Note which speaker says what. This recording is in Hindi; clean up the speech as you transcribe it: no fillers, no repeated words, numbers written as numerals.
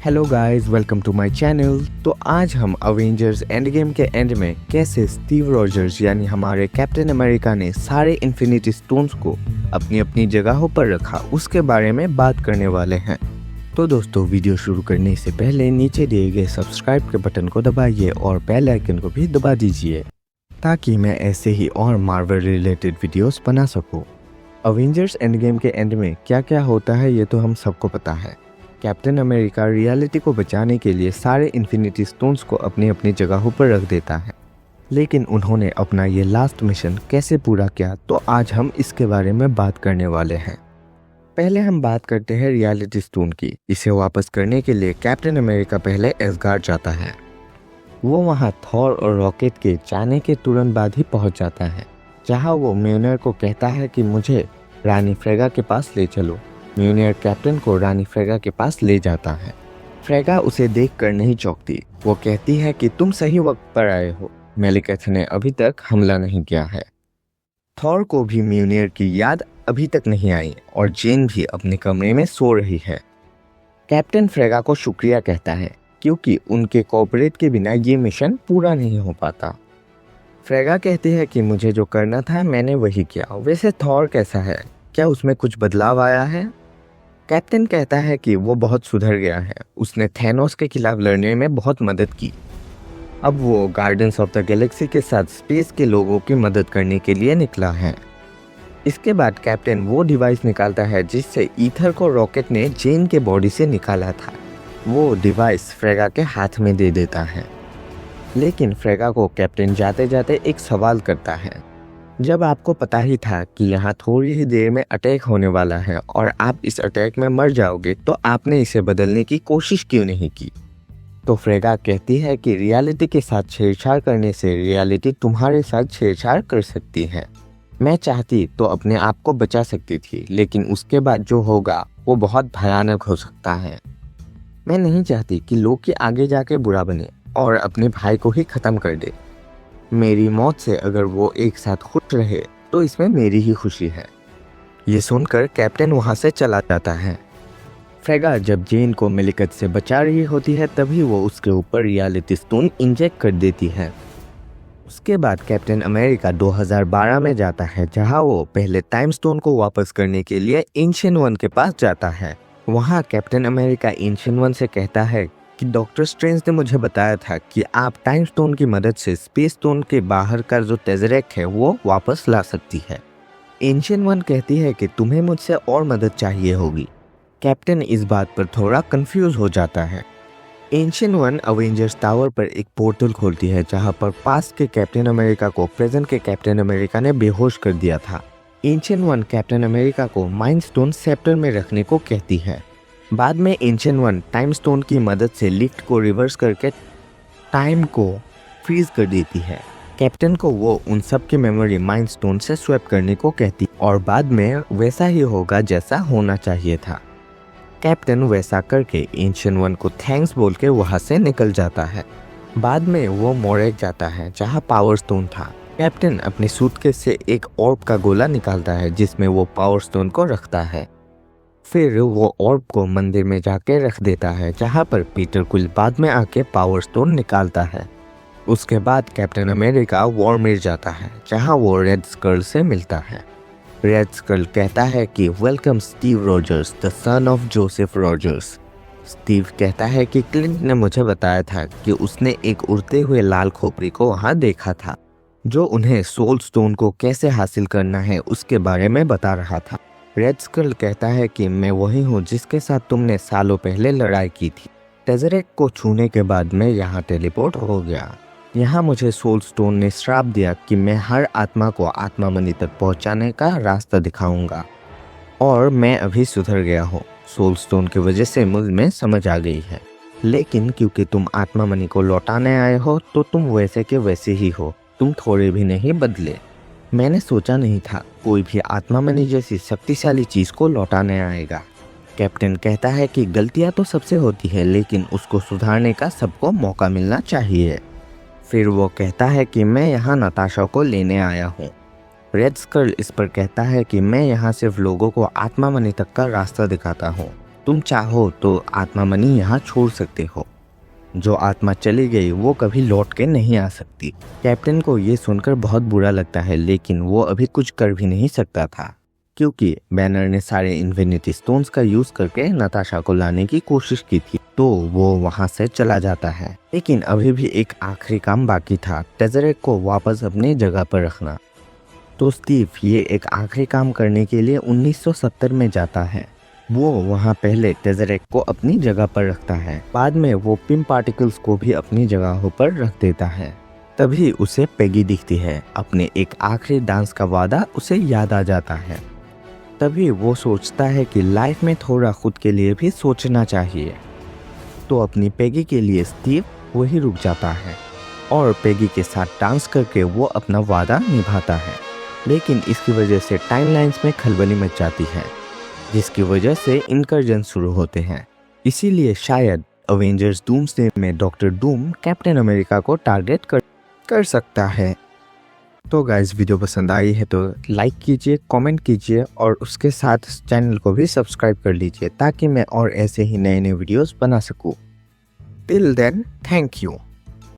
Speaker 1: Hello guys, welcome to my channel. तो आज हम अवेंजर्स एंड गेम के एंड में कैसे स्टीव रॉजर्स यानी हमारे कैप्टन अमेरिका ने सारे इन्फिनिटी स्टोन्स को अपनी अपनी जगहों पर रखा उसके बारे में बात करने वाले हैं। तो दोस्तों, वीडियो शुरू करने से पहले नीचे दिए गए सब्सक्राइब के बटन को दबाइए और बेल आइकन को भी दबा दीजिए ताकि मैं ऐसे ही और मार्वल रिलेटेड वीडियोस बना सकूं। अवेंजर्स एंड गेम के एंड में क्या क्या होता है ये तो हम सबको पता है। कैप्टन अमेरिका रियलिटी को बचाने के लिए सारे इन्फिनिटी स्टोन्स को अपनी अपनी जगहों पर रख देता है, लेकिन उन्होंने अपना ये लास्ट मिशन कैसे पूरा किया, तो आज हम इसके बारे में बात करने वाले हैं। पहले हम बात करते हैं रियलिटी स्टोन की। इसे वापस करने के लिए कैप्टन अमेरिका पहले एसगार्ड जाता है। वो वहाँ थॉर और रॉकेट के जाने के तुरंत बाद ही पहुँच जाता है, जहाँ वो म्योनिर को कहता है कि मुझे रानी फ्रेगा के पास ले चलो। म्योनिर कैप्टन को रानी फ्रेगा के पास ले जाता है। फ्रेगा उसे देखकर नहीं चौंकती। वो कहती है कि तुम सही वक्त पर आए हो, मेलिकेथ ने अभी तक हमला नहीं किया है। थॉर को भी म्योनिर की याद अभी तक नहीं आई और जेन भी अपने कमरे में सो रही है। कैप्टन फ्रेगा को शुक्रिया कहता है क्योंकि उनके कोऑपरेट के बिना ये मिशन पूरा नहीं हो पाता। फ्रेगा कहती है कि मुझे जो करना था मैंने वही किया। वैसे थॉर कैसा है, क्या उसमें कुछ बदलाव आया है? कैप्टन कहता है कि वो बहुत सुधर गया है। उसने थैनोस के खिलाफ लड़ने में बहुत मदद की। अब वो गार्डियंस ऑफ द गैलेक्सी के साथ स्पेस के लोगों की मदद करने के लिए निकला है। इसके बाद कैप्टन वो डिवाइस निकालता है जिससे ईथर को रॉकेट ने जेन के बॉडी से निकाला था। वो डिवाइस फ्रेगा के हाथ में दे देता है, लेकिन फ्रेगा को कैप्टन जाते जाते एक सवाल करता है। जब आपको पता ही था कि यहाँ थोड़ी ही देर में अटैक होने वाला है और आप इस अटैक में मर जाओगे, तो आपने इसे बदलने की कोशिश क्यों नहीं की? तो फ्रेगा कहती है कि रियलिटी के साथ छेड़छाड़ करने से रियलिटी तुम्हारे साथ छेड़छाड़ कर सकती है। मैं चाहती तो अपने आप को बचा सकती थी, लेकिन उसके बाद जो होगा वो बहुत भयानक हो सकता है। मैं नहीं चाहती कि लोकी आगे जाके बुरा बने और अपने भाई को ही ख़त्म कर दे। मेरी मौत से अगर वो एक साथ खुश रहे तो इसमें मेरी ही खुशी है। ये सुनकर कैप्टन वहाँ से चला जाता है। फ्रेगा जब जेन को मेलिकेथ से बचा रही होती है तभी वो उसके ऊपर रियलिटी स्टोन इंजेक्ट कर देती है। उसके बाद कैप्टन अमेरिका 2012 में जाता है, जहाँ वो पहले टाइम स्टोन को वापस करने के लिए एंशिएंट वन के पास जाता है। वहाँ कैप्टन अमेरिका एंशिएंट वन से कहता है कि डॉक्टर स्ट्रेंज ने मुझे बताया था कि आप टाइम स्टोन की मदद से स्पेस स्टोन के बाहर का जो टेज़रेक्ट है वो वापस ला सकती है। एंशिएंट वन कहती है कि तुम्हें मुझसे और मदद चाहिए होगी। कैप्टन इस बात पर थोड़ा कंफ्यूज हो जाता है। एंशिएंट वन अवेंजर्स टावर पर एक पोर्टल खोलती है, जहां पर पास्ट के कैप्टन अमेरिका को प्रेजेंट के कैप्टन अमेरिका ने बेहोश कर दिया था। एंशिएंट वन कैप्टन अमेरिका को माइंड स्टोन सेप्टर में रखने को कहती है। बाद में एंशिएंट वन टाइम स्टोन की मदद से लिफ्ट को रिवर्स करके टाइम को फ्रीज कर देती है। कैप्टन को वो उन सब की मेमोरी माइंड स्टोन से स्वैप करने को कहती और बाद में वैसा ही होगा जैसा होना चाहिए था। कैप्टन वैसा करके एंशिएंट वन को थैंक्स बोल के वहाँ से निकल जाता है। बाद में वो मोरेक जाता है, जहाँ पावर स्टोन था। कैप्टन अपने सूटकेस से एक ऑर्ब का गोला निकालता है जिसमें वो पावर स्टोन को रखता है। फिर वो ऑर्ब को मंदिर में जाके रख देता है, जहाँ पर पीटर क्विल बाद में आके पावर स्टोन निकालता है। उसके बाद कैप्टन अमेरिका वॉर्मिर जाता है, जहाँ वो रेड स्कल से मिलता है। रेड स्कल कहता है कि welcome Steve Rogers, the son of Joseph Rogers. Steve कहता है कि क्लिंट ने मुझे बताया था कि उसने एक उड़ते हुए लाल खोपड़ी को वहाँ देखा था, जो उन्हें सोल स्टोन को कैसे हासिल करना है उसके बारे में बता रहा था। रेड स्कल कहता है कि मैं वही हूँ जिसके साथ तुमने सालों पहले लड़ाई की थी। टेज़रेक्ट को छूने के बाद मैं यहाँ टेलीपोर्ट हो गया। यहाँ मुझे सोल स्टोन ने श्राप दिया कि मैं हर आत्मा को आत्मा मणि तक पहुँचाने का रास्ता दिखाऊंगा, और मैं अभी सुधर गया हूँ। सोल स्टोन की वजह से मुझ में समझ आ गई है, लेकिन क्योंकि तुम आत्मा मणि को लौटाने आए हो तो तुम वैसे के वैसे ही हो, तुम थोड़े भी नहीं बदले। मैंने सोचा नहीं था कोई भी आत्मा मणि जैसी शक्तिशाली चीज़ को लौटाने आएगा। कैप्टन कहता है कि गलतियां तो सबसे होती है, लेकिन उसको सुधारने का सबको मौका मिलना चाहिए। फिर वो कहता है कि मैं यहाँ नताशा को लेने आया हूँ। रेड स्कल इस पर कहता है कि मैं यहाँ सिर्फ लोगों को आत्मा मणि तक का रास्ता दिखाता हूँ। तुम चाहो तो आत्मा मनी यहाँ छोड़ सकते हो। जो आत्मा चली गई वो कभी लौट के नहीं आ सकती। कैप्टन को ये सुनकर बहुत बुरा लगता है, लेकिन वो अभी कुछ कर भी नहीं सकता था क्योंकि बैनर ने सारे इन्फिनिटी स्टोन्स का यूज करके नताशा को लाने की कोशिश की थी। तो वो वहां से चला जाता है, लेकिन अभी भी एक आखिरी काम बाकी था, टेज़रेक्ट को वापस अपनी जगह पर रखना। तो स्टीव ये एक आखिरी काम करने के लिए 1970 में जाता है। वो वहाँ पहले टेज़रेक्ट को अपनी जगह पर रखता है, बाद में वो पिम पार्टिकल्स को भी अपनी जगहों पर रख देता है। तभी उसे पेगी दिखती है। अपने एक आखिरी डांस का वादा उसे याद आ जाता है। तभी वो सोचता है कि लाइफ में थोड़ा खुद के लिए भी सोचना चाहिए। तो अपनी पेगी के लिए स्टीव वही रुक जाता है और पेगी के साथ डांस करके वो अपना वादा निभाता है। लेकिन इसकी वजह से टाइमलाइंस में खलबली मच जाती है, जिसकी वजह से इनकर्जन शुरू होते हैं। इसीलिए शायद अवेंजर्स डूम्सडे में डॉक्टर डूम कैप्टन अमेरिका को टारगेट कर सकता है। तो गाइस, वीडियो पसंद आई है तो लाइक कीजिए, कमेंट कीजिए और उसके साथ चैनल को भी सब्सक्राइब कर लीजिए ताकि मैं और ऐसे ही नए नए वीडियोस बना सकूं। Till then, thank you.